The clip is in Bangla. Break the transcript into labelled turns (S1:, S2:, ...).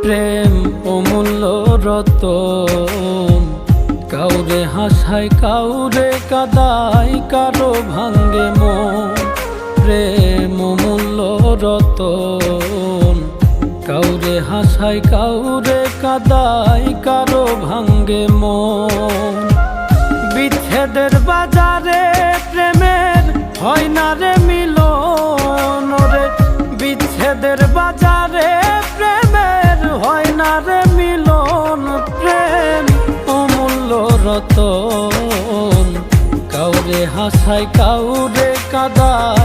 S1: প্রেম অমূল্য রতন, কাউরে হাসায় কাউরে কাদায়, কারো ভাঙ্গে মন। প্রেম অমূল্য রতন, কাউরে হাসায় কাউরে কাদায়, কারো ভাঙ্গে মন। বিচ্ছেদের বাজারে প্রেমের হয় না রে মিলন রে, বিচ্ছেদের বাজারে প্রেমের হয় না রে মিলন। প্রেম অমূল্য রতন, কাউরে হাসায় কাউরে কাদায়,